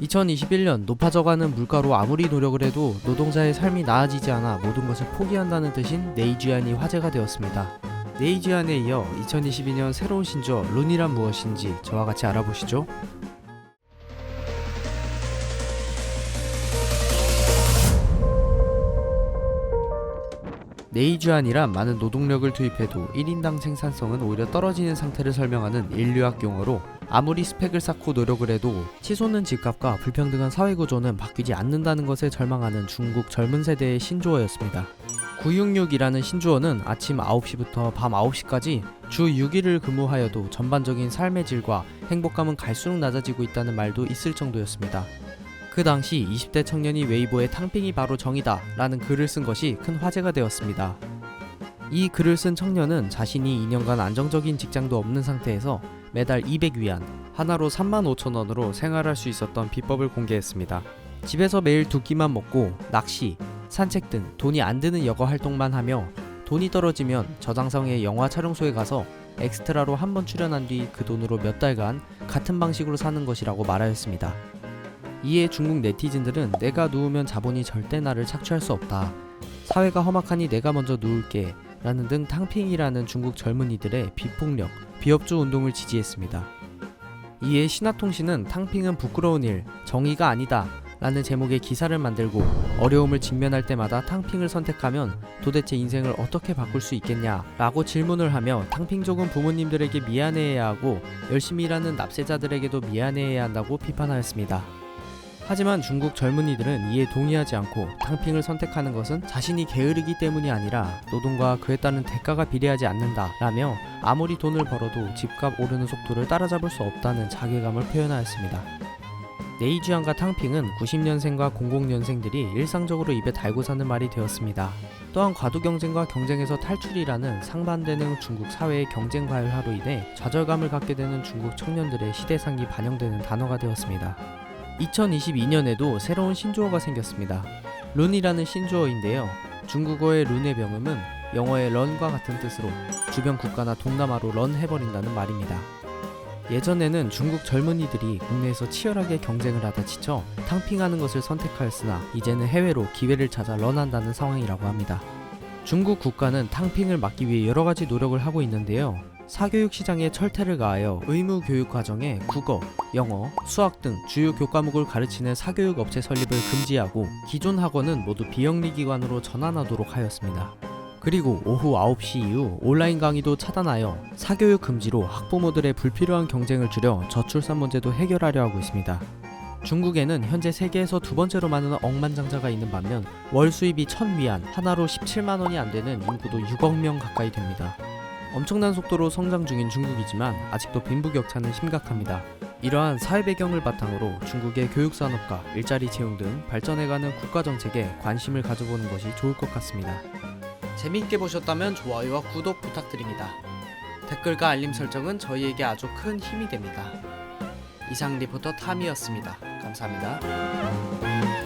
2021년 높아져가는 물가로 아무리 노력을 해도 노동자의 삶이 나아지지 않아 모든 것을 포기한다는 뜻인 네이지안이 화제가 되었습니다. 네이지안에 이어 2022년 새로운 신조어 룬이란 무엇인지 저와 같이 알아보시죠. 네이지안이란 많은 노동력을 투입해도 1인당 생산성은 오히려 떨어지는 상태를 설명하는 인류학 용어로 아무리 스펙을 쌓고 노력을 해도 치솟는 집값과 불평등한 사회구조는 바뀌지 않는다는 것에 절망하는 중국 젊은 세대의 신조어였습니다. 966이라는 신조어는 아침 9시부터 밤 9시까지 주 6일을 근무하여도 전반적인 삶의 질과 행복감은 갈수록 낮아지고 있다는 말도 있을 정도였습니다. 그 당시 20대 청년이 웨이보에 탕핑이 바로 정이다 라는 글을 쓴 것이 큰 화제가 되었습니다. 이 글을 쓴 청년은 자신이 2년간 안정적인 직장도 없는 상태에서 매달 200위안, 하나로 35,000원으로 생활할 수 있었던 비법을 공개했습니다. 집에서 매일 두 끼만 먹고 낚시, 산책 등 돈이 안 드는 여가 활동만 하며 돈이 떨어지면 저장성의 영화 촬영소에 가서 엑스트라로 한 번 출연한 뒤 그 돈으로 몇 달간 같은 방식으로 사는 것이라고 말하였습니다. 이에 중국 네티즌들은 내가 누우면 자본이 절대 나를 착취할 수 없다. 사회가 험악하니 내가 먼저 누울게. 라는 등 탕핑이라는 중국 젊은이들의 비폭력, 비업주 운동을 지지했습니다. 이에 신화통신은 탕핑은 부끄러운 일, 정의가 아니다. 라는 제목의 기사를 만들고 어려움을 직면할 때마다 탕핑을 선택하면 도대체 인생을 어떻게 바꿀 수 있겠냐 라고 질문을 하며 탕핑족은 부모님들에게 미안해해야 하고 열심히 일하는 납세자들에게도 미안해해야 한다고 비판하였습니다. 하지만 중국 젊은이들은 이에 동의하지 않고 탕핑을 선택하는 것은 자신이 게으르기 때문이 아니라 노동과 그에 따른 대가가 비례하지 않는다 라며 아무리 돈을 벌어도 집값 오르는 속도를 따라잡을 수 없다는 자괴감을 표현하였습니다. 네이지안과 탕핑은 90년생과 00년생들이 일상적으로 입에 달고 사는 말이 되었습니다. 또한 과도경쟁과 경쟁에서 탈출이라는 상반되는 중국 사회의 경쟁 과열화로 인해 좌절감을 갖게 되는 중국 청년들의 시대상이 반영되는 단어가 되었습니다. 2022년에도 새로운 신조어가 생겼습니다. 룬이라는 신조어인데요. 중국어의 룬의 병음은 영어의 런과 같은 뜻으로 주변 국가나 동남아로 런해버린다는 말입니다. 예전에는 중국 젊은이들이 국내에서 치열하게 경쟁을 하다 지쳐 탕핑하는 것을 선택하였으나 이제는 해외로 기회를 찾아 런한다는 상황이라고 합니다. 중국 국가는 탕핑을 막기 위해 여러가지 노력을 하고 있는데요. 사교육 시장에 철퇴를 가하여 의무 교육 과정에 국어, 영어, 수학 등 주요 교과목을 가르치는 사교육 업체 설립을 금지하고 기존 학원은 모두 비영리 기관으로 전환하도록 하였습니다. 그리고 오후 9시 이후 온라인 강의도 차단하여 사교육 금지로 학부모들의 불필요한 경쟁을 줄여 저출산 문제도 해결하려 하고 있습니다. 중국에는 현재 세계에서 두 번째로 많은 억만장자가 있는 반면 월 수입이 1000위안, 하나로 17만원이 안 되는 인구도 6억 명 가까이 됩니다. 엄청난 속도로 성장 중인 중국이지만 아직도 빈부격차는 심각합니다. 이러한 사회 배경을 바탕으로 중국의 교육산업과 일자리 채용 등 발전해가는 국가정책에 관심을 가져보는 것이 좋을 것 같습니다. 재미있게 보셨다면 좋아요와 구독 부탁드립니다. 댓글과 알림 설정은 저희에게 아주 큰 힘이 됩니다. 이상 리포터 탐이었습니다. 감사합니다.